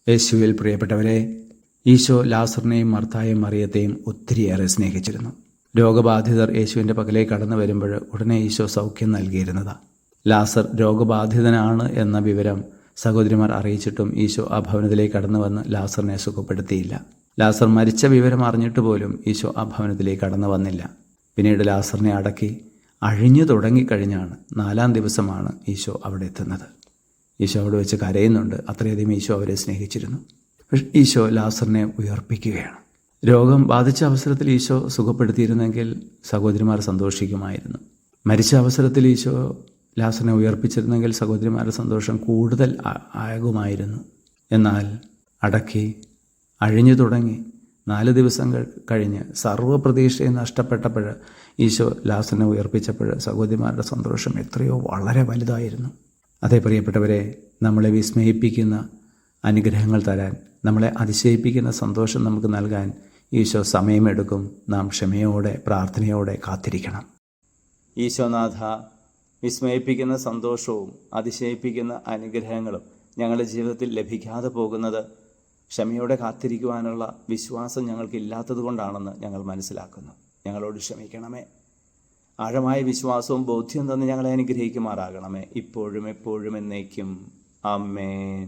യേശുവിൽ പ്രിയപ്പെട്ടവരെ, ഈശോ ലാസറിനെയും മർത്തായെയും മറിയത്തെയും ഒത്തിരിയേറെ സ്നേഹിച്ചിരുന്നു. രോഗബാധിതർ യേശുവിൻ്റെ പക്കലേക്ക് കടന്നു വരുമ്പോൾ ഉടനെ ഈശോ സൗഖ്യം നൽകിയിരുന്നതാണ്. ലാസർ രോഗബാധിതനാണ് എന്ന വിവരം സഹോദരിമാർ അറിയിച്ചിട്ടും ഈശോ ആ ഭവനത്തിലേക്ക് കടന്നു വന്ന് ലാസറിനെ സുഖപ്പെടുത്തിയില്ല. ലാസർ മരിച്ച വിവരം അറിഞ്ഞിട്ട് പോലും ഈശോ ആ ഭവനത്തിലേക്ക് കടന്നു വന്നില്ല. പിന്നീട് ലാസറിനെ അടക്കി അഴിഞ്ഞു തുടങ്ങിക്കഴിഞ്ഞാണ് 4-ാം ദിവസമാണ് ഈശോ അവിടെ എത്തുന്നത്. ഈശോ അവിടെ വെച്ച് കരയുന്നുണ്ട്. അത്രയധികം ഈശോ അവരെ സ്നേഹിച്ചിരുന്നു. ഈശോ ലാസറിനെ ഉയർപ്പിക്കുകയാണ്. രോഗം ബാധിച്ച അവസരത്തിൽ ഈശോ സുഖപ്പെടുത്തിയിരുന്നെങ്കിൽ സഹോദരിമാർ സന്തോഷിക്കുമായിരുന്നു. മരിച്ച അവസരത്തിൽ ഈശോ ലാസറിനെ ഉയർപ്പിച്ചിരുന്നെങ്കിൽ സഹോദരിമാരുടെ സന്തോഷം കൂടുതൽ ആകുമായിരുന്നു. എന്നാൽ അടക്കി അഴിഞ്ഞു തുടങ്ങി 4 ദിവസം കഴിഞ്ഞ് സർവ്വപ്രതീക്ഷയും നഷ്ടപ്പെട്ടപ്പോൾ ഈശോ ലാസറിനെ ഉയർപ്പിച്ചപ്പോൾ സഹോദരിമാരുടെ സന്തോഷം എത്രയോ വളരെ വലുതായിരുന്നു. അതേ പ്രിയപ്പെട്ടവരെ, നമ്മളെ വിസ്മയിപ്പിക്കുന്ന അനുഗ്രഹങ്ങൾ തരാൻ, നമ്മളെ അതിശയിപ്പിക്കുന്ന സന്തോഷം നമുക്ക് നൽകാൻ ഈശോ സമയമെടുക്കും. നാം ക്ഷമയോടെ പ്രാർത്ഥനയോടെ കാത്തിരിക്കണം. ഈശോനാഥ, വിസ്മയിപ്പിക്കുന്ന സന്തോഷവും അതിശയിപ്പിക്കുന്ന അനുഗ്രഹങ്ങളും ഞങ്ങളുടെ ജീവിതത്തിൽ ലഭിക്കാതെ പോകുന്നത് ക്ഷമയോടെ കാത്തിരിക്കുവാനുള്ള വിശ്വാസം ഞങ്ങൾക്കില്ലാത്തത് കൊണ്ടാണെന്ന് ഞങ്ങൾ മനസ്സിലാക്കുന്നു. ഞങ്ങളോട് ക്ഷമിക്കണമേ. ആഴമായ വിശ്വാസവും ബോധ്യവും തന്ന് ഞങ്ങളെ അനുഗ്രഹിക്കുമാറാകണമേ, ഇപ്പോഴും എപ്പോഴും എന്നേക്കും. ആമേൻ.